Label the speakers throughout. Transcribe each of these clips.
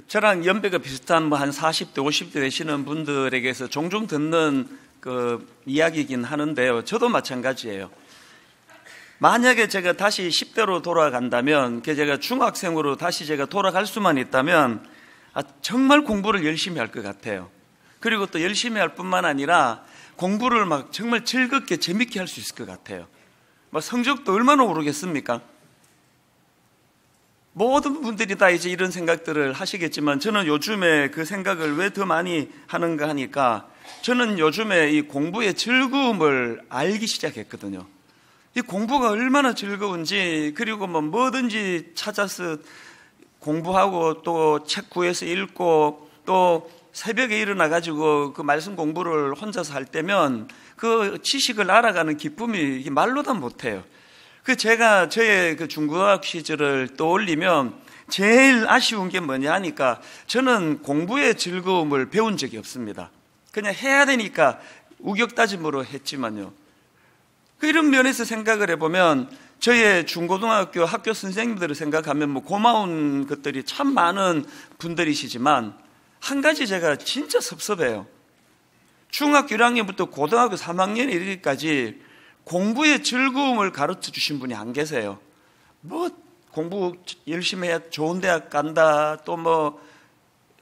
Speaker 1: 저랑 연배가 비슷한 한 40대, 50대 되시는 분들에게서 종종 듣는 이야기이긴 하는데요. 저도 마찬가지예요. 만약에 제가 다시 10대로 돌아간다면, 제가 중학생으로 다시 제가 돌아갈 수만 있다면, 정말 공부를 열심히 할 것 같아요. 그리고 또 열심히 할 뿐만 아니라 공부를 정말 즐겁게 재밌게 할 수 있을 것 같아요. 성적도 얼마나 오르겠습니까? 모든 분들이 다 이제 이런 생각들을 하시겠지만, 저는 요즘에 그 생각을 왜 더 많이 하는가 하니까, 저는 요즘에 이 공부의 즐거움을 알기 시작했거든요. 이 공부가 얼마나 즐거운지, 그리고 뭐든지 찾아서 공부하고 또 책 구해서 읽고 또 새벽에 일어나가지고 그 말씀 공부를 혼자서 할 때면 그 지식을 알아가는 기쁨이 말로 다 못해요. 제가 저의 그 중고등학교 시절을 떠올리면 제일 아쉬운 게 뭐냐 하니까, 저는 공부의 즐거움을 배운 적이 없습니다. 그냥 해야 되니까 우격다짐으로 했지만요. 이런 면에서 생각을 해보면 저의 중고등학교 학교 선생님들을 생각하면 고마운 것들이 참 많은 분들이시지만, 한 가지 제가 진짜 섭섭해요. 중학교 1학년부터 고등학교 3학년 이르기까지 공부의 즐거움을 가르쳐 주신 분이 안 계세요. 공부 열심히 해야 좋은 대학 간다, 또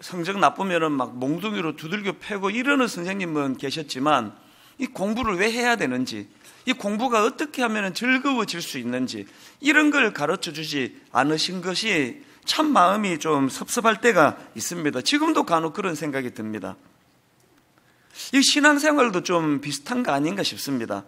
Speaker 1: 성적 나쁘면은 몽둥이로 두들겨 패고 이러는 선생님은 계셨지만, 이 공부를 왜 해야 되는지, 이 공부가 어떻게 하면 즐거워질 수 있는지, 이런 걸 가르쳐 주지 않으신 것이 참 마음이 좀 섭섭할 때가 있습니다. 지금도 간혹 그런 생각이 듭니다. 이 신앙생활도 좀 비슷한 거 아닌가 싶습니다.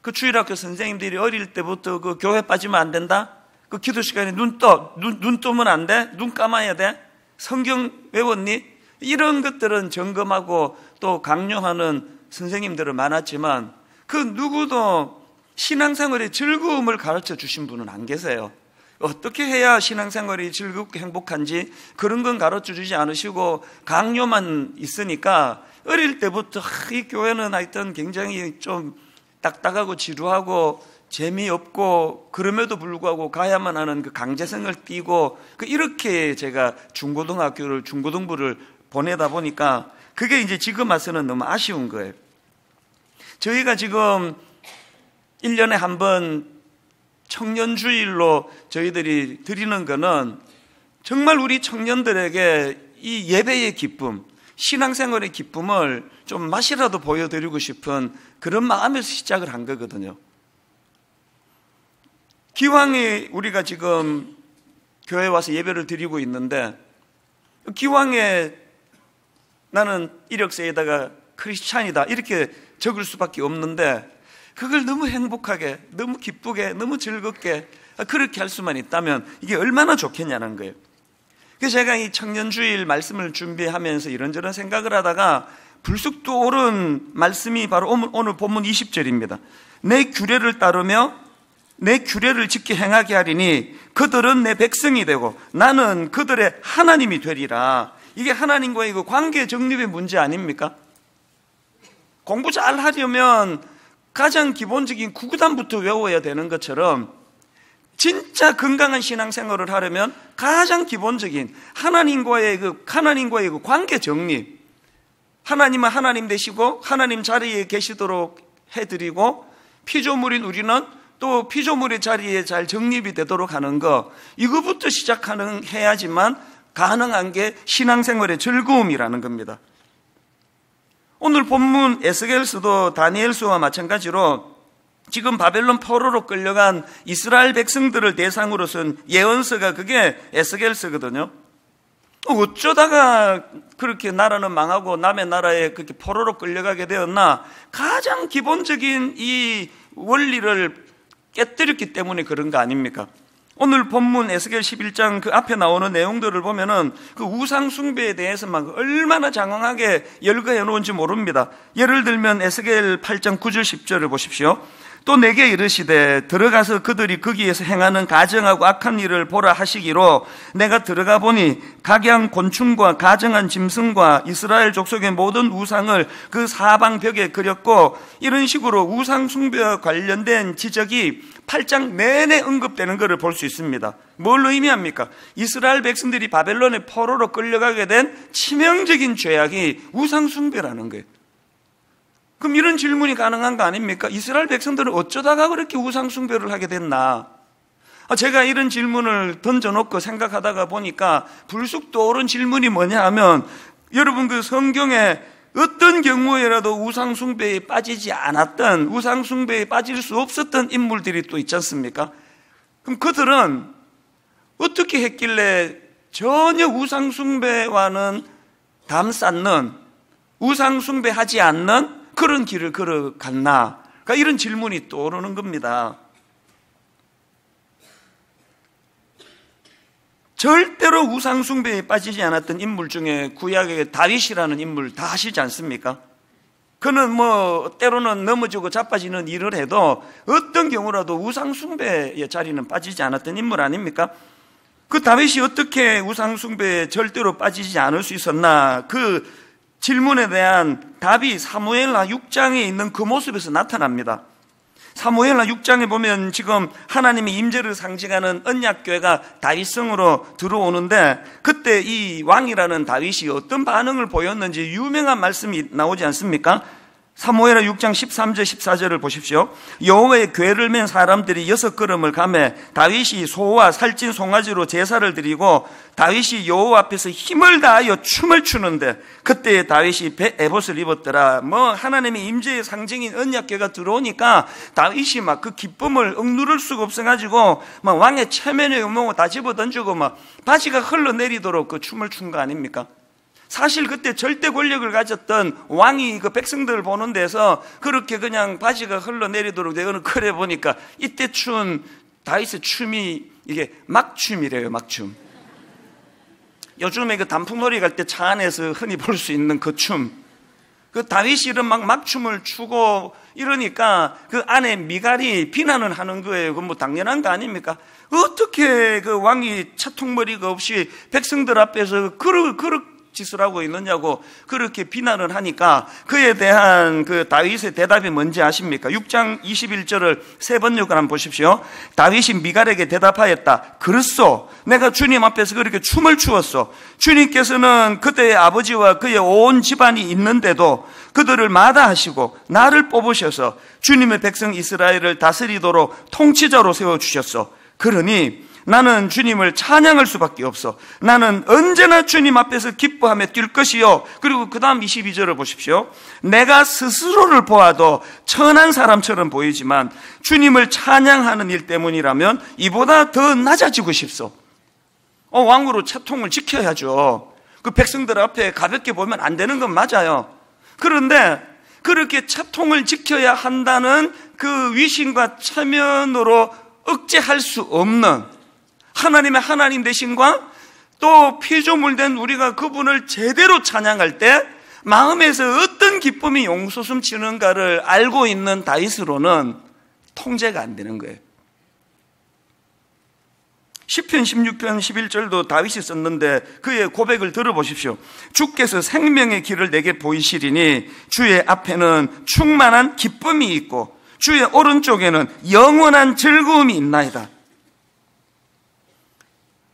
Speaker 1: 그 주일학교 선생님들이 어릴 때부터 그 교회 빠지면 안 된다? 그 기도 시간에 눈 뜨면 안 돼? 눈 감아야 돼? 성경 외웠니? 이런 것들은 점검하고 또 강요하는 선생님들은 많았지만, 그 누구도 신앙생활의 즐거움을 가르쳐 주신 분은 안 계세요. 어떻게 해야 신앙생활이 즐겁고 행복한지 그런 건 가르쳐 주지 않으시고 강요만 있으니까, 어릴 때부터 이 교회는 하여튼 굉장히 좀 딱딱하고 지루하고 재미없고, 그럼에도 불구하고 가야만 하는 그 강제성을 띠고, 이렇게 제가 중고등부를 보내다 보니까 그게 이제 지금 와서는 너무 아쉬운 거예요. 저희가 지금 1년에 한 번 청년주일로 저희들이 드리는 거는 정말 우리 청년들에게 이 예배의 기쁨, 신앙생활의 기쁨을 좀 맛이라도 보여드리고 싶은 그런 마음에서 시작을 한 거거든요. 기왕에 우리가 지금 교회에 와서 예배를 드리고 있는데, 기왕에 나는 이력서에다가 크리스찬이다 이렇게 적을 수밖에 없는데, 그걸 너무 행복하게, 너무 기쁘게, 너무 즐겁게 그렇게 할 수만 있다면 이게 얼마나 좋겠냐는 거예요. 그래서 제가 이 청년주일 말씀을 준비하면서 이런저런 생각을 하다가 불쑥 떠오른 말씀이 바로 오늘 본문 20절입니다. 내 규례를 따르며 내 규례를 지켜 행하게 하리니 그들은 내 백성이 되고 나는 그들의 하나님이 되리라. 이게 하나님과의 그 관계 정립의 문제 아닙니까? 공부 잘 하려면 가장 기본적인 구구단부터 외워야 되는 것처럼, 진짜 건강한 신앙생활을 하려면 가장 기본적인 하나님과의 그 관계 정립, 하나님은 하나님 되시고 하나님 자리에 계시도록 해드리고, 피조물인 우리는 또 피조물의 자리에 잘 정립이 되도록 하는 거, 이거부터 해야지만 가능한 게 신앙생활의 즐거움이라는 겁니다. 오늘 본문 에스겔서도 다니엘서와 마찬가지로 지금 바벨론 포로로 끌려간 이스라엘 백성들을 대상으로 쓴 예언서가 그게 에스겔서거든요. 어쩌다가 그렇게 나라는 망하고 남의 나라에 그렇게 포로로 끌려가게 되었나? 가장 기본적인 이 원리를 깨뜨렸기 때문에 그런 거 아닙니까? 오늘 본문 에스겔 11장 그 앞에 나오는 내용들을 보면은 그 우상 숭배에 대해서 얼마나 장황하게 열거해 놓은지 모릅니다. 예를 들면 에스겔 8장 9절 10절을 보십시오. 또 내게 이르시되 들어가서 그들이 거기에서 행하는 가증하고 악한 일을 보라 하시기로 내가 들어가 보니 각양 곤충과 가증한 짐승과 이스라엘 족속의 모든 우상을 그 사방 벽에 그렸고, 이런 식으로 우상 숭배와 관련된 지적이 8장 내내 언급되는 것을 볼 수 있습니다. 뭘 의미합니까? 이스라엘 백성들이 바벨론의 포로로 끌려가게 된 치명적인 죄악이 우상 숭배라는 거예요. 그럼 이런 질문이 가능한 거 아닙니까? 이스라엘 백성들은 어쩌다가 그렇게 우상 숭배를 하게 됐나? 제가 이런 질문을 던져놓고 생각하다가 보니까 불쑥 떠오른 질문이 뭐냐 하면, 여러분 그 성경에 어떤 경우에라도 우상 숭배에 빠지지 않았던, 우상 숭배에 빠질 수 없었던 인물들이 또 있지 않습니까? 그럼 그들은 어떻게 했길래 전혀 우상 숭배와는 담쌓는, 우상 숭배하지 않는 그런 길을 걸어갔나? 그러니까 이런 질문이 떠오르는 겁니다. 절대로 우상 숭배에 빠지지 않았던 인물 중에 구약의 다윗이라는 인물 다 아시지 않습니까? 그는 때로는 넘어지고 자빠지는 일을 해도 어떤 경우라도 우상 숭배의 자리는 빠지지 않았던 인물 아닙니까? 그 다윗이 어떻게 우상 숭배에 절대로 빠지지 않을 수 있었나? 그 질문에 대한 답이 사무엘하 6장에 있는 그 모습에서 나타납니다. 사무엘하 6장에 보면 지금 하나님의 임재를 상징하는 언약궤가 다윗성으로 들어오는데, 그때 이 왕이라는 다윗이 어떤 반응을 보였는지 유명한 말씀이 나오지 않습니까? 사무엘하 6장 13절 14절을 보십시오. 여호와의 궤를 맨 사람들이 6걸음을 가매 다윗이 소와 살찐 송아지로 제사를 드리고 다윗이 여호와 앞에서 힘을 다하여 춤을 추는데, 그때 다윗이 에봇을 입었더라. 하나님의 임재의 상징인 언약궤가 들어오니까 다윗이 막 그 기쁨을 억누를 수가 없어가지고 막 왕의 체면에 다 집어던지고 막 바지가 흘러내리도록 그 춤을 춘 거 아닙니까? 사실 그때 절대 권력을 가졌던 왕이 그 백성들을 보는 데서 그렇게 그냥 바지가 흘러내리도록 내거는 그래 보니까 이때 춘 다윗의 춤이 이게 막춤이래요. 막춤. 요즘에 그 단풍놀이 갈 때 차 안에서 흔히 볼 수 있는 그 춤. 그 다윗이 이런 막춤을 추고 이러니까 그 안에 미갈이 비난을 하는 거예요. 그건 당연한 거 아닙니까? 어떻게 그 왕이 차통머리가 없이 백성들 앞에서 그렇게 짓을 하고 있느냐고 그렇게 비난을 하니까 그에 대한 그 다윗의 대답이 뭔지 아십니까? 6장 21절을 세 번 읽어 한번 보십시오. 다윗이 미갈에게 대답하였다. 그렇소. 내가 주님 앞에서 그렇게 춤을 추었소. 주님께서는 그때의 아버지와 그의 온 집안이 있는데도 그들을 마다하시고 나를 뽑으셔서 주님의 백성 이스라엘을 다스리도록 통치자로 세워주셨소. 그러니 나는 주님을 찬양할 수밖에 없어. 나는 언제나 주님 앞에서 기뻐하며 뛸 것이요. 그리고 그 다음 22절을 보십시오. 내가 스스로를 보아도 천한 사람처럼 보이지만 주님을 찬양하는 일 때문이라면 이보다 더 낮아지고 싶소. 왕으로 채통을 지켜야죠. 그 백성들 앞에 가볍게 보면 안 되는 건 맞아요. 그런데 그렇게 채통을 지켜야 한다는 그 위신과 체면으로 억제할 수 없는 하나님의 하나님 되신과 또 피조물된 우리가 그분을 제대로 찬양할 때 마음에서 어떤 기쁨이 용솟음치는가를 알고 있는 다윗으로는 통제가 안 되는 거예요. 시편 16편 11절도 다윗이 썼는데 그의 고백을 들어보십시오. 주께서 생명의 길을 내게 보이시리니 주의 앞에는 충만한 기쁨이 있고 주의 오른쪽에는 영원한 즐거움이 있나이다.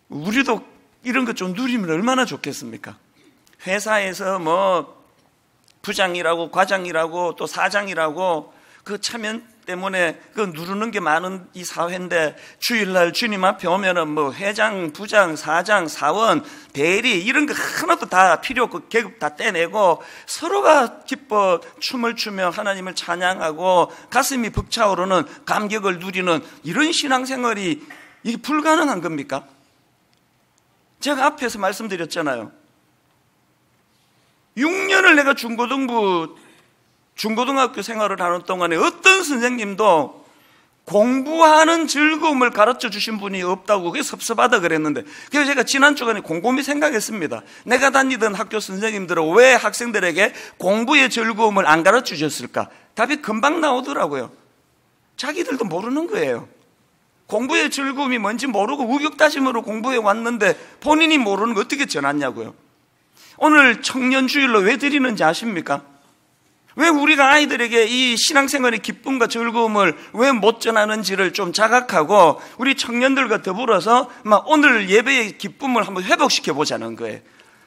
Speaker 1: 우리도 이런 것 좀 누리면 얼마나 좋겠습니까? 회사에서 부장이라고 과장이라고 또 사장이라고 그 체면 때문에 그 누르는 게 많은 이 사회인데 주일날 주님 앞에 오면은 회장, 부장, 사장, 사원, 대리 이런 거 하나도 다 필요 없고 계급 다 떼내고 서로가 기뻐 춤을 추며 하나님을 찬양하고 가슴이 벅차오르는 감격을 누리는 이런 신앙생활이 이게 불가능한 겁니까? 제가 앞에서 말씀드렸잖아요. 6년을 내가 중고등학교 생활을 하는 동안에 어떤 선생님도 공부하는 즐거움을 가르쳐 주신 분이 없다고 그게 섭섭하다 그랬는데, 그래서 제가 지난 주간에 곰곰이 생각했습니다. 내가 다니던 학교 선생님들은 왜 학생들에게 공부의 즐거움을 안 가르쳐 주셨을까? 답이 금방 나오더라고요. 자기들도 모르는 거예요. 공부의 즐거움이 뭔지 모르고 우격다짐으로 공부해 왔는데 본인이 모르는 거 어떻게 전하냐고요. 오늘 청년주일로 왜 드리는지 아십니까? 왜 우리가 아이들에게 이 신앙생활의 기쁨과 즐거움을 왜 못 전하는지를 좀 자각하고 우리 청년들과 더불어서 막 오늘 예배의 기쁨을 한번 회복시켜 보자는 거예요.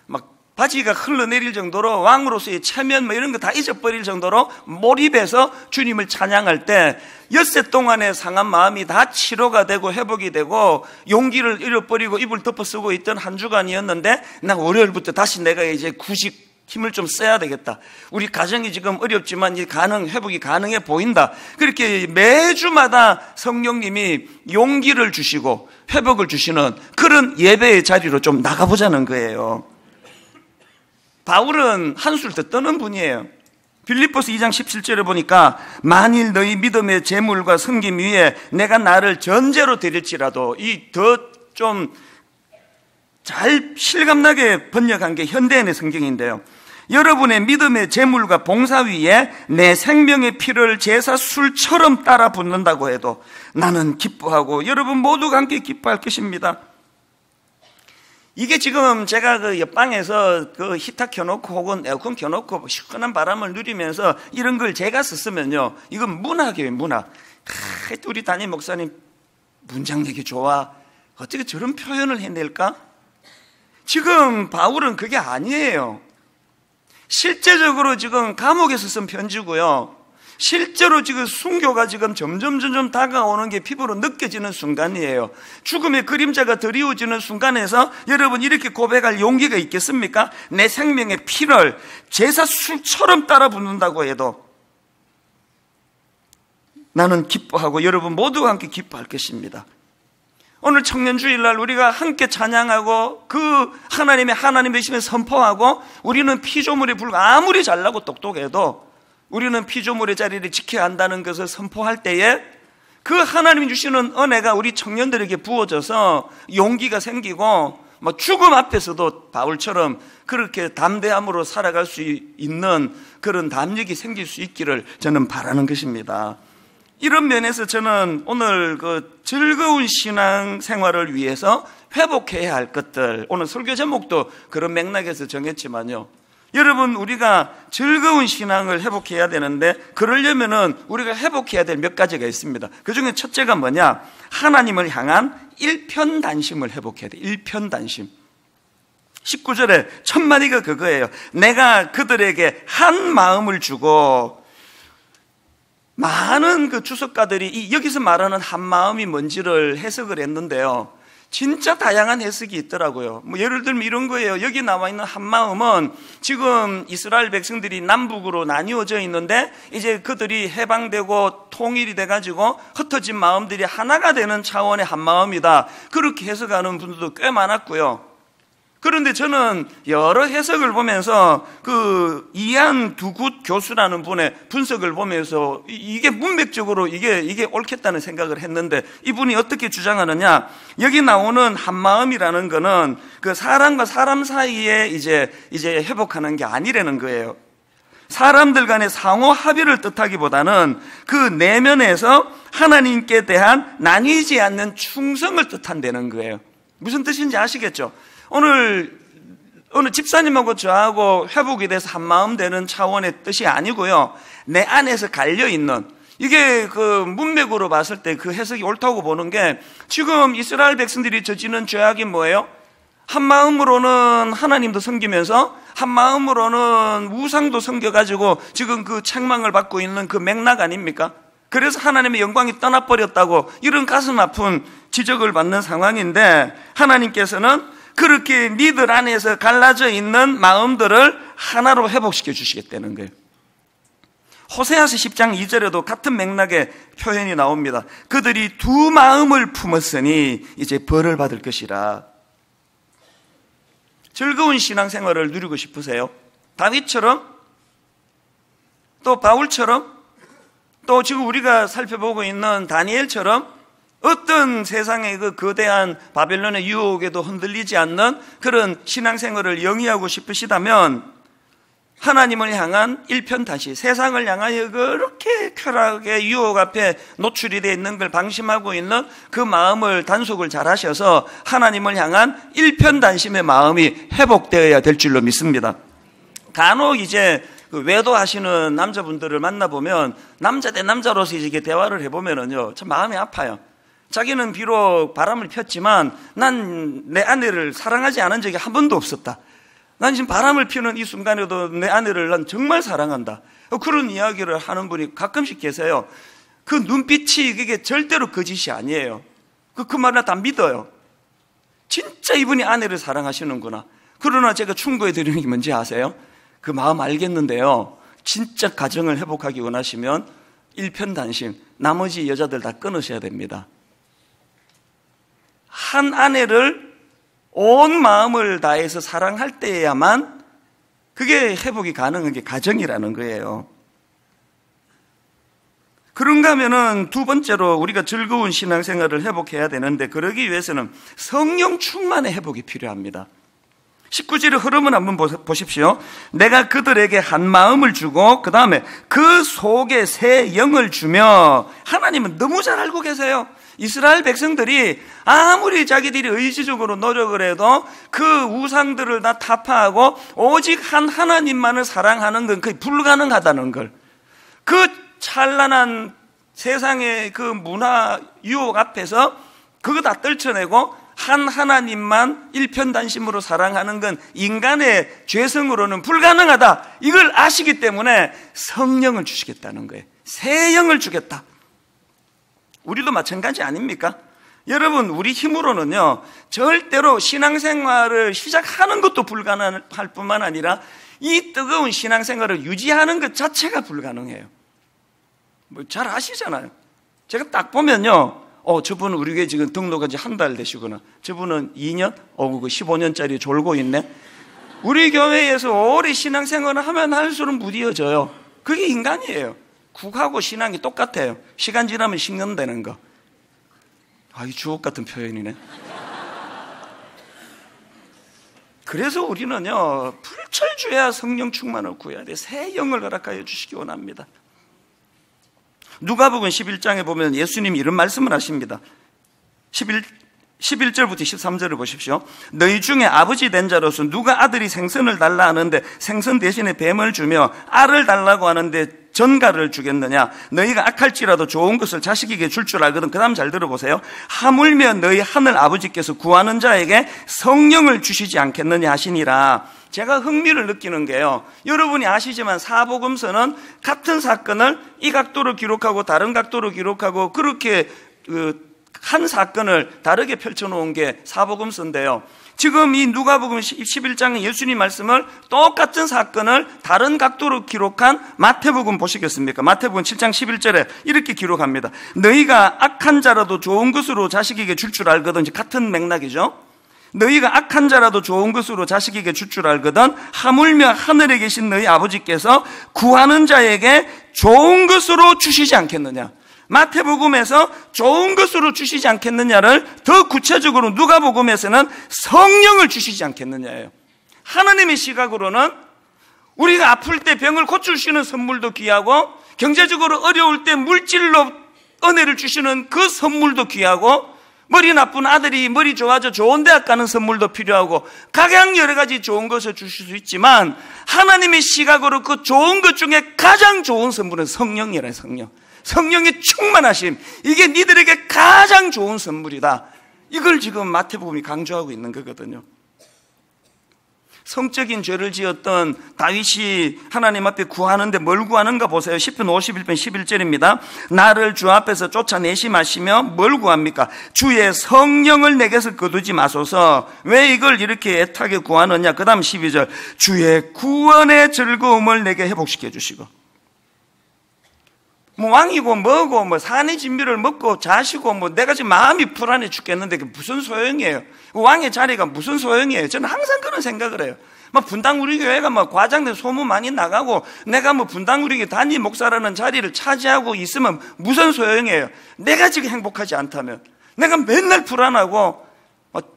Speaker 1: 막 바지가 흘러내릴 정도로 왕으로서의 체면 이런 거 다 잊어버릴 정도로 몰입해서 주님을 찬양할 때 엿새 동안의 상한 마음이 다 치료가 되고 회복이 되고 용기를 잃어버리고 입을 덮어 쓰고 있던 한 주간이었는데 나 월요일부터 다시 내가 이제 구식 힘을 좀 써야 되겠다. 우리 가정이 지금 어렵지만 회복이 가능해 보인다. 그렇게 매주마다 성령님이 용기를 주시고 회복을 주시는 그런 예배의 자리로 좀 나가보자는 거예요. 바울은 한술 더 떠는 분이에요. 빌립보서 2장 17절에 보니까 만일 너희 믿음의 재물과 섬김 위에 내가 나를 전제로 드릴지라도 이 더 좀 잘 실감나게 번역한 게 현대인의 성경인데요. 여러분의 믿음의 재물과 봉사 위에 내 생명의 피를 제사술처럼 따라 붓는다고 해도 나는 기뻐하고 여러분 모두가 함께 기뻐할 것입니다. 이게 지금 제가 그 옆방에서 그 히터 켜놓고 혹은 에어컨 켜놓고 시원한 바람을 누리면서 이런 걸 제가 썼으면요, 이건 문학이에요, 문학. 우리 담임 목사님 문장력이 좋아. 어떻게 저런 표현을 해낼까? 지금 바울은 그게 아니에요. 실제적으로 지금 감옥에서 쓴 편지고요. 실제로 지금 순교가 지금 점점 다가오는 게 피부로 느껴지는 순간이에요. 죽음의 그림자가 드리워지는 순간에서 여러분 이렇게 고백할 용기가 있겠습니까? 내 생명의 피를 제사술처럼 따라 붓는다고 해도 나는 기뻐하고 여러분 모두가 함께 기뻐할 것입니다. 오늘 청년주일날 우리가 함께 찬양하고 그 하나님의 심을 선포하고 우리는 피조물에 불과 아무리 잘나고 똑똑해도 우리는 피조물의 자리를 지켜야 한다는 것을 선포할 때에 그 하나님이 주시는 은혜가 우리 청년들에게 부어져서 용기가 생기고 죽음 앞에서도 바울처럼 그렇게 담대함으로 살아갈 수 있는 그런 담력이 생길 수 있기를 저는 바라는 것입니다. 이런 면에서 저는 오늘 그 즐거운 신앙 생활을 위해서 회복해야 할 것들, 오늘 설교 제목도 그런 맥락에서 정했지만요, 여러분 우리가 즐거운 신앙을 회복해야 되는데 그러려면은 우리가 회복해야 될 몇 가지가 있습니다. 그 중에 첫째가 뭐냐? 하나님을 향한 일편단심을 회복해야 돼. 일편단심. 19절에 첫 마디가 그거예요. 내가 그들에게 한 마음을 주고. 많은 그 주석가들이 여기서 말하는 한 마음이 뭔지를 해석을 했는데요, 진짜 다양한 해석이 있더라고요. 예를 들면 이런 거예요. 여기 나와 있는 한 마음은 지금 이스라엘 백성들이 남북으로 나뉘어져 있는데 이제 그들이 해방되고 통일이 돼가지고 흩어진 마음들이 하나가 되는 차원의 한 마음이다. 그렇게 해석하는 분들도 꽤 많았고요. 그런데 저는 여러 해석을 보면서 그 이한 두굿 교수라는 분의 분석을 보면서 이게 문맥적으로 이게 옳겠다는 생각을 했는데, 이분이 어떻게 주장하느냐? 여기 나오는 한마음이라는 거는 그 사람과 사람 사이에 이제 회복하는 게 아니라는 거예요. 사람들 간의 상호 합의를 뜻하기보다는 그 내면에서 하나님께 대한 나뉘지 않는 충성을 뜻한다는 거예요. 무슨 뜻인지 아시겠죠? 오늘 집사님하고 저하고 회복이 돼서 한마음 되는 차원의 뜻이 아니고요, 내 안에서 갈려있는, 이게 그 문맥으로 봤을 때 그 해석이 옳다고 보는 게, 지금 이스라엘 백성들이 저지른 죄악이 뭐예요? 한마음으로는 하나님도 섬기면서 한마음으로는 우상도 섬겨가지고 지금 그 책망을 받고 있는 그 맥락 아닙니까? 그래서 하나님의 영광이 떠나버렸다고 이런 가슴 아픈 지적을 받는 상황인데, 하나님께서는 그렇게 니들 안에서 갈라져 있는 마음들을 하나로 회복시켜 주시겠다는 거예요. 호세아서 10장 2절에도 같은 맥락의 표현이 나옵니다. 그들이 두 마음을 품었으니 이제 벌을 받을 것이라. 즐거운 신앙생활을 누리고 싶으세요? 다윗처럼, 또 바울처럼, 또 지금 우리가 살펴보고 있는 다니엘처럼 어떤 세상의 그 거대한 바벨론의 유혹에도 흔들리지 않는 그런 신앙생활을 영위하고 싶으시다면 하나님을 향한 일편단심, 세상을 향하여 그렇게 쾌락의 유혹 앞에 노출이 되어 있는 걸 방심하고 있는 그 마음을 단속을 잘 하셔서 하나님을 향한 일편단심의 마음이 회복되어야 될 줄로 믿습니다. 간혹 이제 외도하시는 남자분들을 만나보면 남자 대 남자로서 이렇게 대화를 해보면은요, 참 마음이 아파요. 자기는 비록 바람을 폈지만 난 내 아내를 사랑하지 않은 적이 한 번도 없었다. 난 지금 바람을 피우는 이 순간에도 내 아내를 난 정말 사랑한다. 그런 이야기를 하는 분이 가끔씩 계세요. 그 눈빛이 그게 절대로 거짓이 아니에요. 그 말을 다 믿어요. 진짜 이분이 아내를 사랑하시는구나. 그러나 제가 충고해 드리는 게 뭔지 아세요? 그 마음 알겠는데요, 진짜 가정을 회복하기 원하시면 일편단심, 나머지 여자들 다 끊으셔야 됩니다. 한 아내를 온 마음을 다해서 사랑할 때야만 그게 회복이 가능한 게 가정이라는 거예요. 그런가 하면은 두 번째로 우리가 즐거운 신앙생활을 회복해야 되는데, 그러기 위해서는 성령 충만의 회복이 필요합니다. 19절의 흐름을 한번 보십시오. 내가 그들에게 한 마음을 주고 그 다음에 그 속에 새 영을 주며. 하나님은 너무 잘 알고 계세요. 이스라엘 백성들이 아무리 자기들이 의지적으로 노력을 해도 그 우상들을 다 타파하고 오직 한 하나님만을 사랑하는 건 거의 불가능하다는 걸, 그 찬란한 세상의 그 문화 유혹 앞에서 그거 다 떨쳐내고 한 하나님만 일편단심으로 사랑하는 건 인간의 죄성으로는 불가능하다. 이걸 아시기 때문에 성령을 주시겠다는 거예요. 새 영을 주겠다. 우리도 마찬가지 아닙니까? 여러분, 우리 힘으로는요, 절대로 신앙생활을 시작하는 것도 불가능할 뿐만 아니라 이 뜨거운 신앙생활을 유지하는 것 자체가 불가능해요. 뭐 잘 아시잖아요. 제가 딱 보면요, 저분은 우리 교회 지금 등록한 지 한 달 되시구나. 저분은 2년? 그 15년짜리 졸고 있네. 우리 교회에서 오래 신앙생활을 하면 할수록 무뎌져요. 그게 인간이에요. 국하고 신앙이 똑같아요. 시간 지나면 식는다는 거. 이 주옥 같은 표현이네. 그래서 우리는요, 불철주야 성령 충만을 구해야 돼. 새 영을 허락하여 주시기 원합니다. 누가복음 11장에 보면 예수님이 이런 말씀을 하십니다. 11절부터 13절을 보십시오. 너희 중에 아버지 된 자로서 누가 아들이 생선을 달라 하는데 생선 대신에 뱀을 주며 알을 달라고 하는데 전갈을 주겠느냐? 너희가 악할지라도 좋은 것을 자식에게 줄 알거든. 그 다음 잘 들어보세요. 하물며 너희 하늘 아버지께서 구하는 자에게 성령을 주시지 않겠느냐 하시니라. 제가 흥미를 느끼는 게요, 여러분이 아시지만 사복음서는 같은 사건을 이 각도로 기록하고 다른 각도로 기록하고 그렇게 한 사건을 다르게 펼쳐놓은 게 사복음서인데요, 지금 이 누가복음 11장의 예수님 말씀을 똑같은 사건을 다른 각도로 기록한 마태복음 보시겠습니까? 마태복음 7장 11절에 이렇게 기록합니다. 너희가 악한 자라도 좋은 것으로 자식에게 줄 알거든. 같은 맥락이죠. 너희가 악한 자라도 좋은 것으로 자식에게 줄 알거든 하물며 하늘에 계신 너희 아버지께서 구하는 자에게 좋은 것으로 주시지 않겠느냐. 마태복음에서 좋은 것으로 주시지 않겠느냐를 더 구체적으로 누가복음에서는 성령을 주시지 않겠느냐예요. 하나님의 시각으로는 우리가 아플 때 병을 고쳐주시는 선물도 귀하고, 경제적으로 어려울 때 물질로 은혜를 주시는 그 선물도 귀하고, 머리 나쁜 아들이 머리 좋아져 좋은 대학 가는 선물도 필요하고, 각양 여러 가지 좋은 것을 주실 수 있지만 하나님의 시각으로 그 좋은 것 중에 가장 좋은 선물은 성령이라. 성령의 충만하심, 이게 니들에게 가장 좋은 선물이다. 이걸 지금 마태복음이 강조하고 있는 거거든요. 성적인 죄를 지었던 다윗이 하나님 앞에 구하는데 뭘 구하는가 보세요. 시편 51편 11절입니다. 나를 주 앞에서 쫓아내시 마시며 뭘 구합니까? 주의 성령을 내게서 거두지 마소서. 왜 이걸 이렇게 애타게 구하느냐? 그 다음 12절. 주의 구원의 즐거움을 내게 회복시켜 주시고. 왕이고 뭐고 산의 진미를 먹고 자시고 내가 지금 마음이 불안해 죽겠는데 그게 무슨 소용이에요? 왕의 자리가 무슨 소용이에요? 저는 항상 그런 생각을 해요. 분당 우리 교회가 과장된 소문 많이 나가고 내가 분당 우리 교회 단임 목사라는 자리를 차지하고 있으면 무슨 소용이에요? 내가 지금 행복하지 않다면, 내가 맨날 불안하고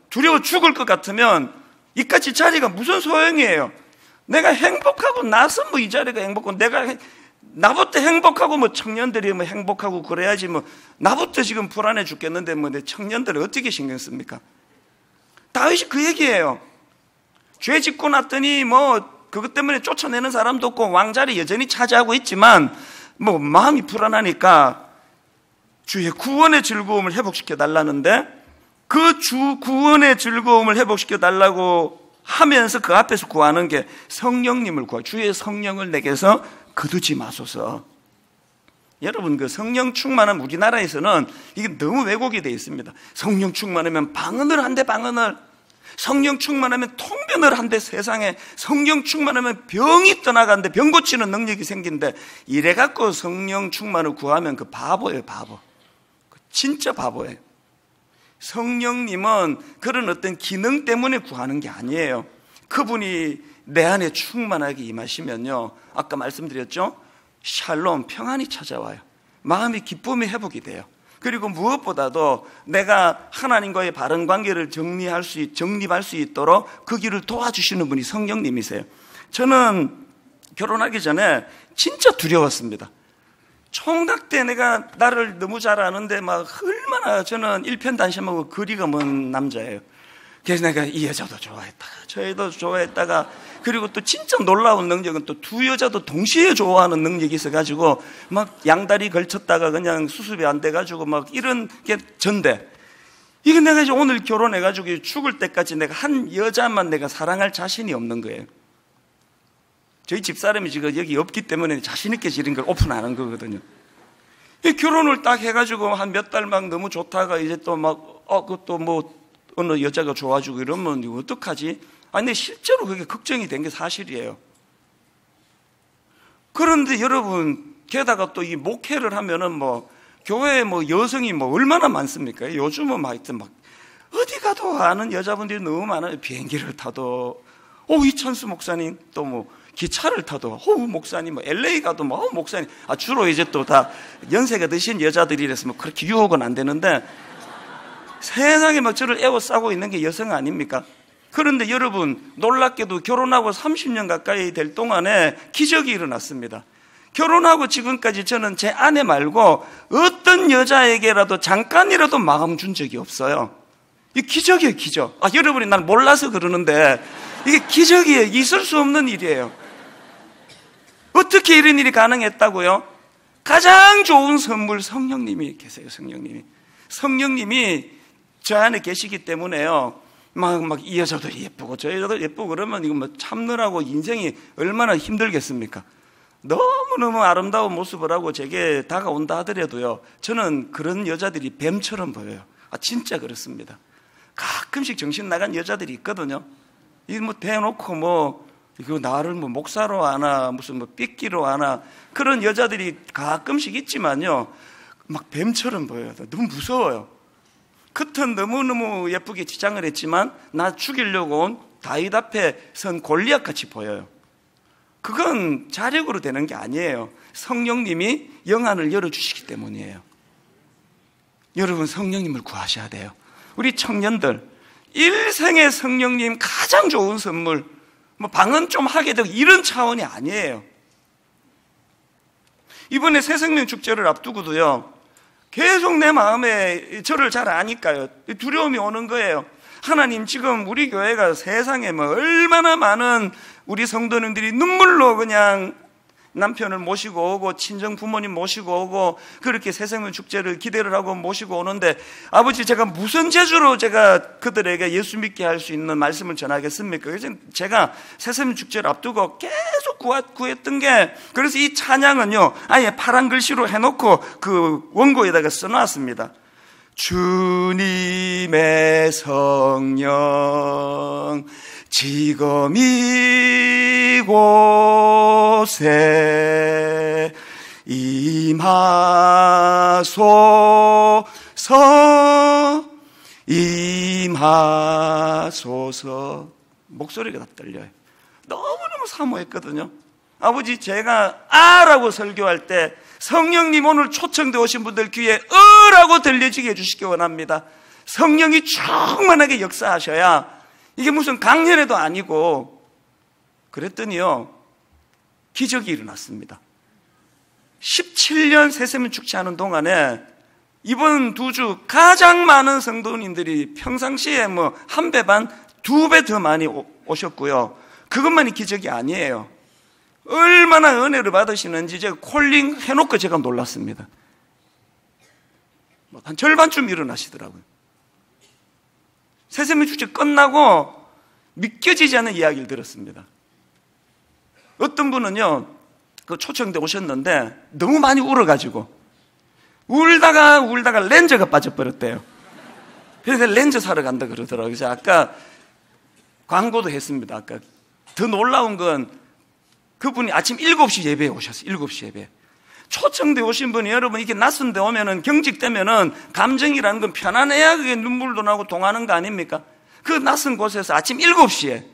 Speaker 1: 두려워 죽을 것 같으면 이까지 자리가 무슨 소용이에요? 내가 행복하고 나서 뭐 이 자리가 행복하고 나부터 행복하고 뭐 청년들이 뭐 행복하고 그래야지 뭐 나부터 지금 불안해 죽겠는데 뭐 내 청년들을 어떻게 신경 씁니까? 다윗이 그 얘기예요. 죄 짓고 났더니 뭐 그것 때문에 쫓아내는 사람도 없고 왕자리 여전히 차지하고 있지만 뭐 마음이 불안하니까 주의 구원의 즐거움을 회복시켜 달라는데 그 주 구원의 즐거움을 회복시켜 달라고 하면서 그 앞에서 구하는 게 성령님을 구하, 주의 성령을 내게서 거두지 마소서. 여러분, 그 성령 충만한 우리나라에서는 이게 너무 왜곡이 되어 있습니다. 성령 충만하면 방언을 한대, 방언을. 성령 충만하면 통변을 한대, 세상에. 성령 충만하면 병이 떠나간대, 병 고치는 능력이 생긴대. 이래갖고 성령 충만을 구하면 그 바보예요, 바보. 진짜 바보예요. 성령님은 그런 어떤 기능 때문에 구하는 게 아니에요. 그분이 내 안에 충만하게 임하시면요, 아까 말씀드렸죠? 샬롬, 평안이 찾아와요. 마음의 기쁨이 회복이 돼요. 그리고 무엇보다도 내가 하나님과의 바른 관계를 정립할 수 있도록 그 길을 도와주시는 분이 성령님이세요. 저는 결혼하기 전에 진짜 두려웠습니다. 총각 때 내가 나를 너무 잘 아는데 막 얼마나 저는 일편단심하고 거리가 먼 남자예요. 그래서 내가 이 여자도 좋아했다가 저 여자도 좋아했다가, 그리고 또 진짜 놀라운 능력은 또 두 여자도 동시에 좋아하는 능력이 있어가지고 막 양다리 걸쳤다가 그냥 수습이 안 돼가지고 막 이런 게 전데, 이게 내가 이제 오늘 결혼해가지고 죽을 때까지 내가 한 여자만 내가 사랑할 자신이 없는 거예요. 저희 집사람이 지금 여기 없기 때문에 자신있게 지른 걸 오픈하는 거거든요. 이 결혼을 딱 해가지고 한 몇 달 막 너무 좋다가 이제 또 막 그것도 뭐 어느 여자가 좋아지고 이러면 이거 어떡하지? 아니, 근데 실제로 그게 걱정이 된 게 사실이에요. 그런데 여러분, 게다가 또 이 목회를 하면은 뭐 교회에 뭐 여성이 뭐 얼마나 많습니까? 요즘은 막 하여튼 막 어디 가도 아는 여자분들이 너무 많아요. 비행기를 타도 이찬수 목사님, 또 뭐 기차를 타도 목사님, 뭐 LA 가도 뭐 목사님, 주로 이제 또 다 연세가 드신 여자들이라서 뭐 그렇게 유혹은 안 되는데 세상에 막 저를 에워싸고 있는 게 여성 아닙니까? 그런데 여러분, 놀랍게도 결혼하고 30년 가까이 될 동안에 기적이 일어났습니다. 결혼하고 지금까지 저는 제 아내 말고 어떤 여자에게라도 잠깐이라도 마음 준 적이 없어요. 이 기적이에요, 기적. 여러분이 날 몰라서 그러는데 이게 기적이에요. 있을 수 없는 일이에요. 어떻게 이런 일이 가능했다고요? 가장 좋은 선물, 성령님이 계세요. 성령님이 저 안에 계시기 때문에요, 막 이 여자도 예쁘고 저 여자도 예쁘고 그러면 이거 뭐 참느라고 인생이 얼마나 힘들겠습니까? 너무너무 아름다운 모습을 하고 제게 다가온다 하더라도요, 저는 그런 여자들이 뱀처럼 보여요. 진짜 그렇습니다. 가끔씩 정신 나간 여자들이 있거든요. 이거 뭐 대놓고 뭐 이거 나를 뭐 목사로 하나 무슨 뭐 삐끼로 하나, 그런 여자들이 가끔씩 있지만요, 막 뱀처럼 보여요. 너무 무서워요. 겉은 너무너무 예쁘게 치장을 했지만 나 죽이려고 온 다윗 앞에 선 골리앗 같이 보여요. 그건 자력으로 되는 게 아니에요. 성령님이 영안을 열어주시기 때문이에요. 여러분, 성령님을 구하셔야 돼요. 우리 청년들, 일생의 성령님 가장 좋은 선물, 뭐 방언 좀 하게 되고 이런 차원이 아니에요. 이번에 새생명 축제를 앞두고도요, 계속 내 마음에 저를 잘 아니까요, 두려움이 오는 거예요. 하나님, 지금 우리 교회가 세상에 뭐 얼마나 많은 우리 성도님들이 눈물로 그냥 남편을 모시고 오고 친정 부모님 모시고 오고 그렇게 새생명 축제를 기대를 하고 모시고 오는데, 아버지, 제가 무슨 재주로 제가 그들에게 예수 믿게 할 수 있는 말씀을 전하겠습니까? 그래서 제가 새생명 축제를 앞두고 계속 구했던 게, 그래서 이 찬양은요 아예 파란 글씨로 해놓고 그 원고에다가 써놨습니다. 주님의 성령 지금 이곳에 임하소서. 목소리가 다 떨려요. 너무너무 사모했거든요. 아버지, 제가 아라고 설교할 때 성령님 오늘 초청되어 오신 분들 귀에 으라고 들려지게 해주시기 원합니다. 성령이 충만하게 역사하셔야, 이게 무슨 강연회도 아니고 그랬더니요, 기적이 일어났습니다. 17년 세세미 축제하는 동안에 이번 2주 가장 많은 성도님들이 평상시에 한 배 반, 2배 더 많이 오셨고요. 그것만이 기적이 아니에요. 얼마나 은혜를 받으시는지 제가 콜링 해놓고 제가 놀랐습니다. 한 절반쯤 일어나시더라고요. 세세미 축제 끝나고 믿겨지지 않는 이야기를 들었습니다. 어떤 분은요, 그 초청돼 오셨는데 너무 많이 울어가지고 울다가 렌즈가 빠져버렸대요. 그래서 렌즈 사러 간다 그러더라고요. 그래서 아까 광고도 했습니다. 아까 더 놀라운 건 그분이 아침 7시 예배에 오셨어요. 7시 예배. 초청돼 오신 분이, 여러분, 이렇게 낯선 데 오면은, 경직되면은 감정이라는 건 편안해야 그게 눈물도 나고 동하는 거 아닙니까? 그 낯선 곳에서 아침 7시에.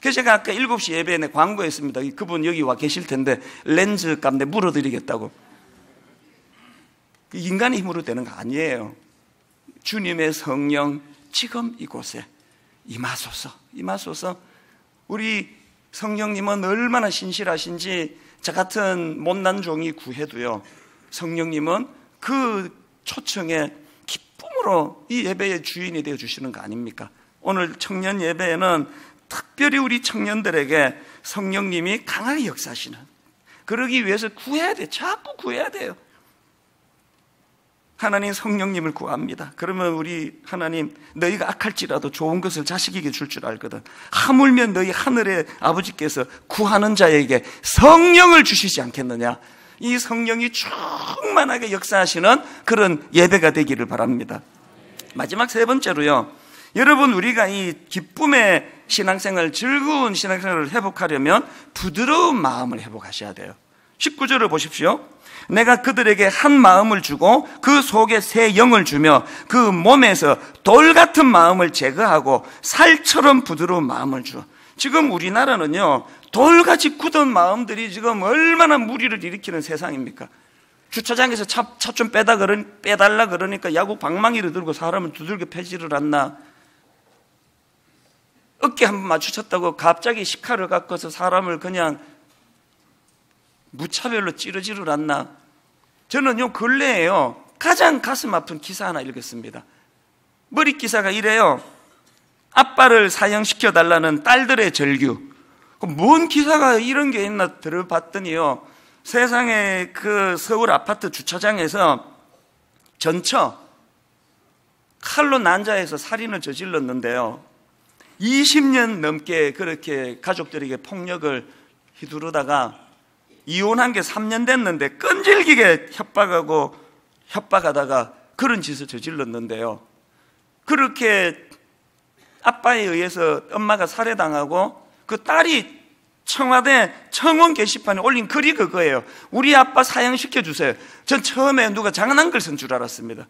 Speaker 1: 그래서 제가 아까 7시 예배에 광고했습니다. 그분 여기 와 계실 텐데 렌즈 값 내 물어드리겠다고. 인간의 힘으로 되는 거 아니에요. 주님의 성령 지금 이곳에 임하소서. 우리 성령님은 얼마나 신실하신지 저 같은 못난 종이 구해도요, 성령님은 그 초청에 기쁨으로 이 예배의 주인이 되어주시는 거 아닙니까? 오늘 청년 예배에는 특별히 우리 청년들에게 성령님이 강하게 역사하시는, 그러기 위해서 구해야 돼요. 자꾸 구해야 돼요. 하나님 성령님을 구합니다. 그러면 우리 하나님, 너희가 악할지라도 좋은 것을 자식에게 줄 줄 알거든. 하물며 너희 하늘의 아버지께서 구하는 자에게 성령을 주시지 않겠느냐. 이 성령이 충만하게 역사하시는 그런 예배가 되기를 바랍니다. 마지막 세 번째로요, 여러분, 우리가 이 기쁨의 신앙생활, 즐거운 신앙생활을 회복하려면 부드러운 마음을 회복하셔야 돼요. 19절을 보십시오. 내가 그들에게 한 마음을 주고 그 속에 새 영을 주며 그 몸에서 돌 같은 마음을 제거하고 살처럼 부드러운 마음을 줘. 지금 우리나라는요, 돌같이 굳은 마음들이 지금 얼마나 무리를 일으키는 세상입니까? 주차장에서 차 좀 빼달라 그러니까 야구 방망이를 들고 사람을 두들겨 패지를 않나? 어깨 한번 마주쳤다고 갑자기 시카를 갖고서 사람을 그냥 무차별로 찌르지를 않나? 저는요, 근래에요, 가장 가슴 아픈 기사 하나 읽었습니다. 머릿 기사가 이래요. 아빠를 사형시켜달라는 딸들의 절규. 뭔 기사가 이런 게 있나 들어봤더니요, 세상에 그 서울 아파트 주차장에서 전처 칼로 난자해서 살인을 저질렀는데요, 20년 넘게 그렇게 가족들에게 폭력을 휘두르다가 이혼한 게 3년 됐는데 끈질기게 협박하다가 그런 짓을 저질렀는데요, 그렇게 아빠에 의해서 엄마가 살해당하고 그 딸이 청와대 청원 게시판에 올린 글이 그거예요. 우리 아빠 사형시켜주세요. 전 처음에 누가 장난글 쓴 줄 알았습니다.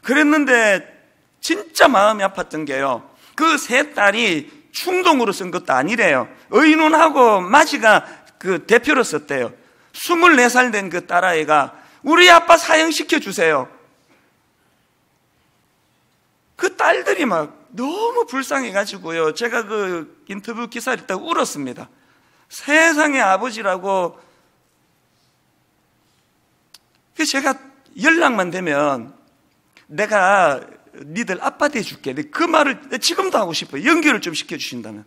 Speaker 1: 그랬는데 진짜 마음이 아팠던 게요, 그 세 딸이 충동으로 쓴 것도 아니래요. 의논하고 마지가 그 대표로 썼대요. 24살 된 그 딸아이가 우리 아빠 사형시켜 주세요. 그 딸들이 막 너무 불쌍해가지고요, 제가 그 인터뷰 기사를 읽다가 울었습니다. 세상의 아버지라고. 그래서 제가 연락만 되면 내가 니들 아빠 돼줄게, 그 말을 지금도 하고 싶어요. 연결을 좀 시켜주신다면.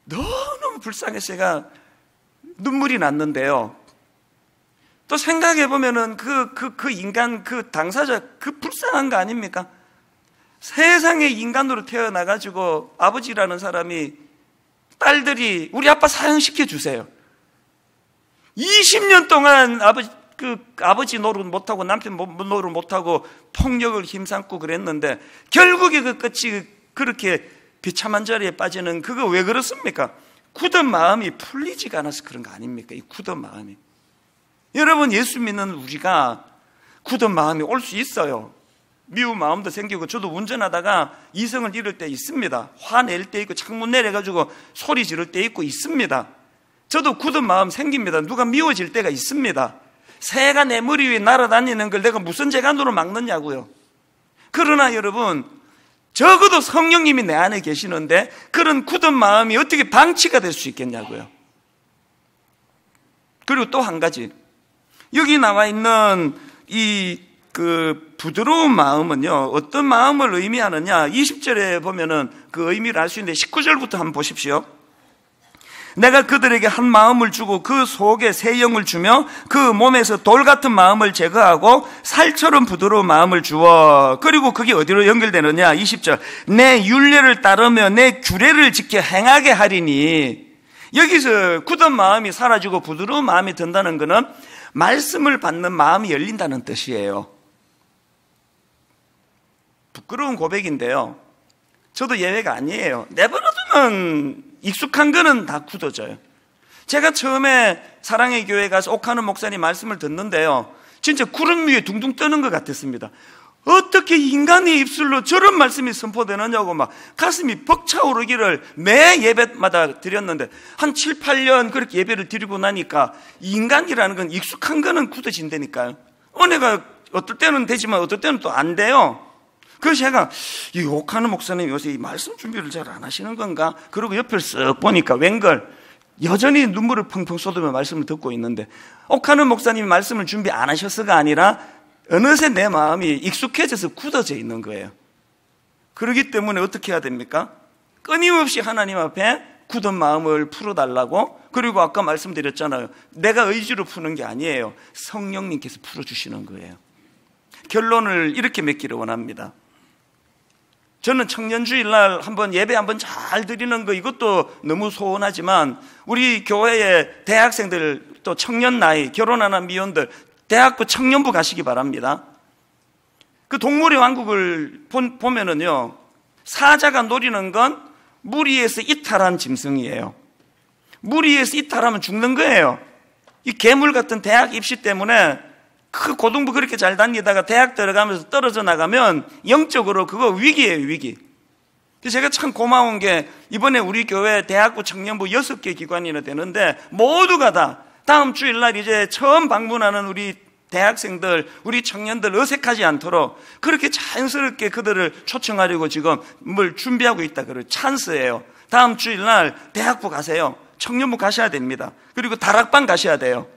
Speaker 1: 너무 불쌍해서 제가 눈물이 났는데요, 또 생각해보면은 그 인간, 그 당사자, 그 불쌍한 거 아닙니까? 세상에 인간으로 태어나가지고 아버지라는 사람이, 딸들이 우리 아빠 사형시켜 주세요. 20년 동안 아버지 노릇 못하고 남편 노릇 못하고 폭력을 힘삼고 그랬는데 결국에 그 끝이 그렇게 비참한 자리에 빠지는, 그거 왜 그렇습니까? 굳은 마음이 풀리지가 않아서 그런 거 아닙니까? 이 굳은 마음이. 여러분, 예수 믿는 우리가 굳은 마음이 올 수 있어요. 미운 마음도 생기고, 저도 운전하다가 이성을 잃을 때 있습니다. 화낼 때 있고, 창문 내려가지고 소리 지를 때 있고 있습니다. 저도 굳은 마음 생깁니다. 누가 미워질 때가 있습니다. 새가 내 머리 위에 날아다니는 걸 내가 무슨 재간으로 막느냐고요. 그러나 여러분, 적어도 성령님이 내 안에 계시는데 그런 굳은 마음이 어떻게 방치가 될 수 있겠냐고요. 그리고 또 한 가지, 여기 나와 있는 이 부드러운 마음은요, 어떤 마음을 의미하느냐, 20절에 보면은 그 의미를 알 수 있는데 19절부터 한번 보십시오. 내가 그들에게 한 마음을 주고 그 속에 새 영을 주며 그 몸에서 돌 같은 마음을 제거하고 살처럼 부드러운 마음을 주어. 그리고 그게 어디로 연결되느냐, 20절. 내 율례를 따르며 내 규례를 지켜 행하게 하리니. 여기서 굳은 마음이 사라지고 부드러운 마음이 든다는 것은 말씀을 받는 마음이 열린다는 뜻이에요. 부끄러운 고백인데요, 저도 예외가 아니에요. 내버려두면 익숙한 거는 다 굳어져요. 제가 처음에 사랑의 교회 가서 옥하는 목사님 말씀을 듣는데요, 진짜 구름 위에 둥둥 떠는 것 같았습니다. 어떻게 인간의 입술로 저런 말씀이 선포되느냐고 막 가슴이 벅차오르기를 매 예배마다 드렸는데, 한 7, 8년 그렇게 예배를 드리고 나니까 인간이라는 건 익숙한 거는 굳어진다니까요. 은혜가 어떨 때는 되지만 어떨 때는 또 안 돼요. 그래서 제가 이 옥하는 목사님 요새 이 말씀 준비를 잘 안 하시는 건가? 그리고 옆을 쓱 보니까 웬걸 여전히 눈물을 펑펑 쏟으며 말씀을 듣고 있는데, 옥하는 목사님이 말씀을 준비 안 하셔서가 아니라 어느새 내 마음이 익숙해져서 굳어져 있는 거예요. 그렇기 때문에 어떻게 해야 됩니까? 끊임없이 하나님 앞에 굳은 마음을 풀어달라고. 그리고 아까 말씀드렸잖아요, 내가 의지로 푸는 게 아니에요. 성령님께서 풀어주시는 거예요. 결론을 이렇게 맺기를 원합니다. 저는 청년주일날 예배 한번 잘 드리는 거, 이것도 너무 소원하지만 우리 교회의 대학생들, 또 청년 나이, 결혼하는 미혼들, 대학부 청년부 가시기 바랍니다. 그 동물의 왕국을 보면은요, 사자가 노리는 건 무리에서 이탈한 짐승이에요. 무리에서 이탈하면 죽는 거예요. 이 괴물 같은 대학 입시 때문에 그 고등부 그렇게 잘 다니다가 대학 들어가면서 떨어져 나가면 영적으로 그거 위기예요, 위기. 그래서 제가 참 고마운 게, 이번에 우리 교회 대학부 청년부 6개 기관이나 되는데 모두가 다 다음 주일날 이제 처음 방문하는 우리 대학생들, 우리 청년들 어색하지 않도록 그렇게 자연스럽게 그들을 초청하려고 지금 뭘 준비하고 있다. 그래요. 찬스예요. 다음 주일날 대학부 가세요. 청년부 가셔야 됩니다. 그리고 다락방 가셔야 돼요.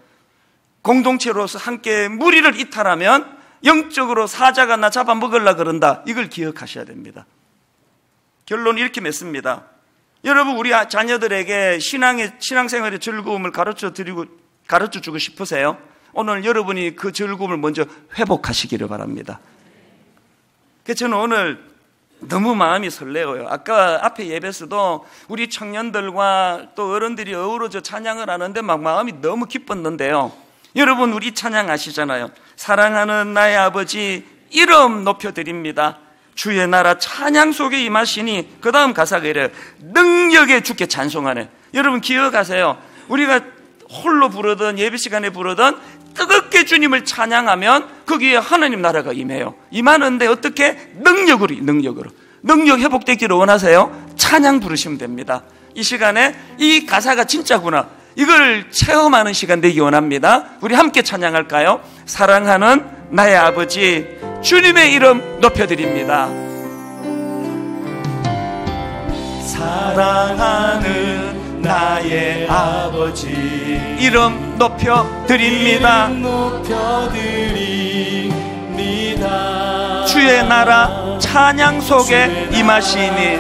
Speaker 1: 공동체로서 함께 무리를 이탈하면 영적으로 사자가 나 잡아먹으려고 그런다. 이걸 기억하셔야 됩니다. 결론 이렇게 맺습니다. 여러분, 우리 자녀들에게 신앙생활의 즐거움을 가르쳐주고 싶으세요? 오늘 여러분이 그 즐거움을 먼저 회복하시기를 바랍니다. 그래서 저는 오늘 너무 마음이 설레어요. 아까 앞에 예배에서도 우리 청년들과 또 어른들이 어우러져 찬양을 하는데 막 마음이 너무 기뻤는데요, 여러분, 우리 찬양 아시잖아요. 사랑하는 나의 아버지, 이름 높여드립니다. 주의 나라 찬양 속에 임하시니. 그 다음 가사가 이래요. 능력에 주께 찬송하네. 여러분 기억하세요. 우리가 홀로 부르던, 예배 시간에 부르던 뜨겁게 주님을 찬양하면 거기에 하나님 나라가 임해요. 임하는데 어떻게? 능력으로. 능력 회복되기를 원하세요? 찬양 부르시면 됩니다. 이 시간에 이 가사가 진짜구나, 이걸 체험하는 시간 되기 원합니다. 우리 함께 찬양할까요? 사랑하는 나의 아버지, 주님의 이름 높여드립니다. 사랑하는 나의 아버지, 이름 높여드립니다. 주의 나라 찬양 속에 임하시니.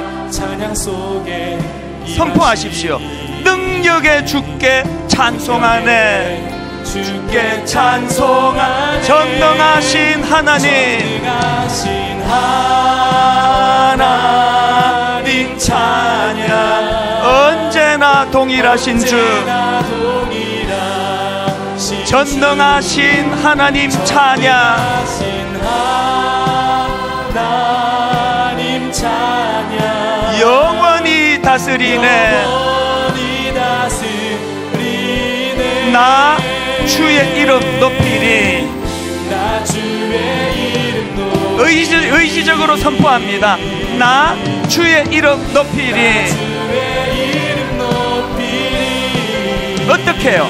Speaker 1: 선포하십시오. 능력에 주께 찬송하네. 주께 찬송하네. 전능하신 하나님, 하나님 찬양. 언제나 동일하신 주, 전능하신 하나님 찬양. 영원히 다스리네. 나 주의 이름 높이리. 의지적으로 선포합니다. 나 주의 이름 높이리. 어떻게 해요?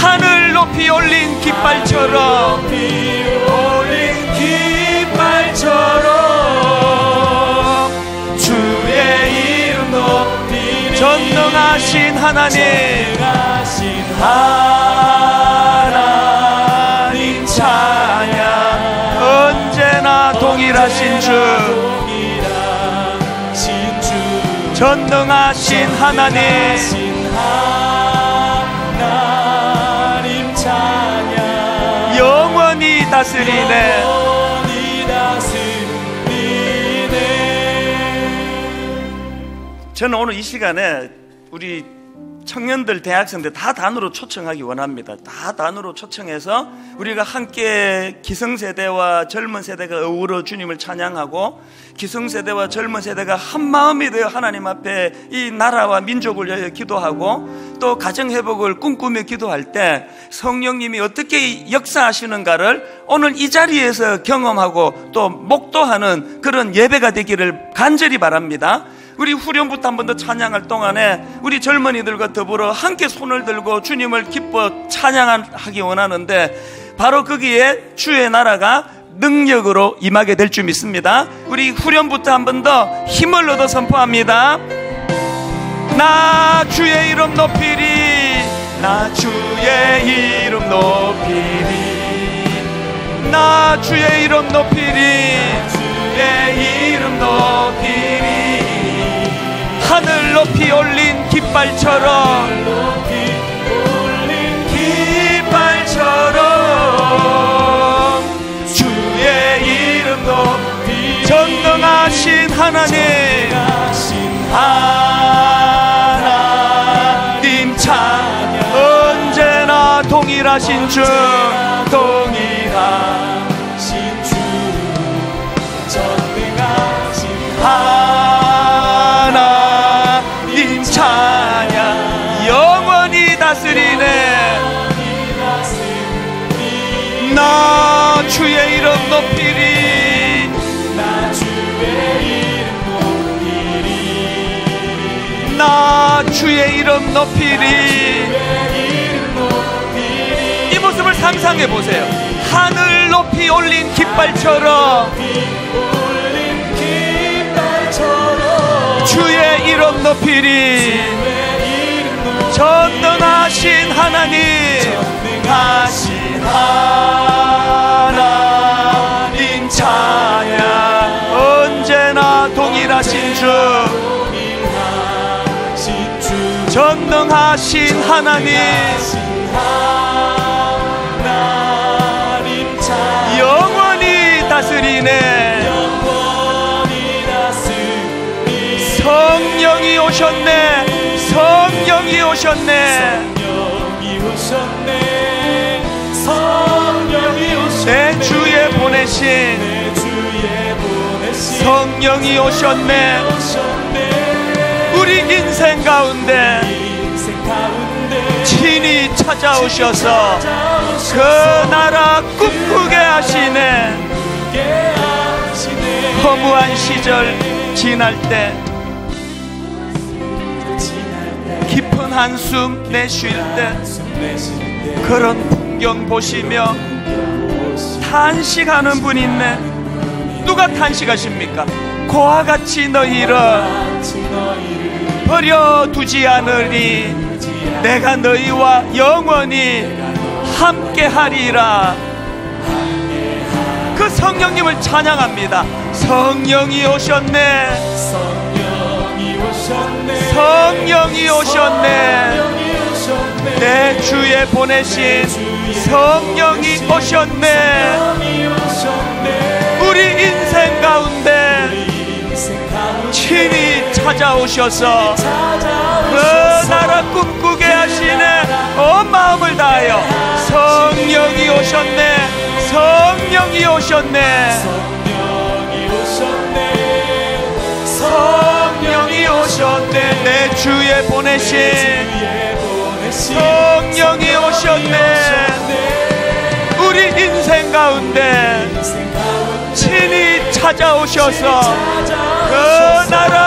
Speaker 1: 하늘 높이 올린 깃발처럼, 전능하신 하나님, 하나님 찬양. 언제나 동일하신 주, 전능하신 하나님 찬양. 영원히 다스리네. 저는 오늘 이 시간에 우리 청년들, 대학생들 다 단으로 초청하기 원합니다. 다 단으로 초청해서 우리가 함께 기성세대와 젊은 세대가 어우러 주님을 찬양하고, 기성세대와 젊은 세대가 한마음이 되어 하나님 앞에 이 나라와 민족을 위하여 기도하고, 또 가정회복을 꿈꾸며 기도할 때 성령님이 어떻게 역사하시는가를 오늘 이 자리에서 경험하고 또 목도하는 그런 예배가 되기를 간절히 바랍니다. 우리 후렴부터 한 번 더 찬양할 동안에 우리 젊은이들과 더불어 함께 손을 들고 주님을 기뻐 찬양하기 원하는데, 바로 거기에 주의 나라가 능력으로 임하게 될 줄 믿습니다. 우리 후렴부터 한 번 더 힘을 얻어 선포합니다. 나 주의 이름 높이리, 나 주의 이름 높이리, 나 주의 이름 높이리, 주의 이름 높이리. 하늘 높이 올린 깃발처럼, 주의 이름 높이. 전능하신 하나님, 하나님 찬양. 언제나 동일하신 주, 동일하신 주, 전능하신 하나님 찬양. 영원히 다스리네. 나 주의 이름 높이리, 나 주의 이름 높이리, 나 주의 이름 높이리. 이 모습을 상상해 보세요. 하늘 높이 올린 깃발처럼, 주의 이름 높이리. 전능하신 하나님, 전능하신 하나님 찬양. 언제나 동일하신 주, 전능하신 하나님, 영원히 다스리네. 성령이 오셨네, 성령이 오셨네, 성령이 오셨네. 내 주에 보내신 성령이 오셨네. 우리 인생 가운데 친히 찾아오셔서 그 나라 꿈꾸게 하시네. 허무한 시절 지날 때, 깊은 한숨 내쉴 때, 그런 풍경 보시며 탄식하는 분 있네. 누가 탄식하십니까? 고와 같이 너희를 버려두지 않으리. 내가 너희와 영원히 함께하리라. 그 성령님을 찬양합니다. 성령이 오셨네, 성령이 오셨네. 내 주에 보내신 성령이 오셨네. 우리 인생 가운데 친히 찾아오셔서 그 나라 꿈꾸게 하시네. 온 마음을 다하여 성령이 오셨네, 성령이 오셨네, 성령이 오셨네. 내 주에 보내신 성령이 오셨네. 우리 인생 가운데 친히 찾아오셔서 그 나라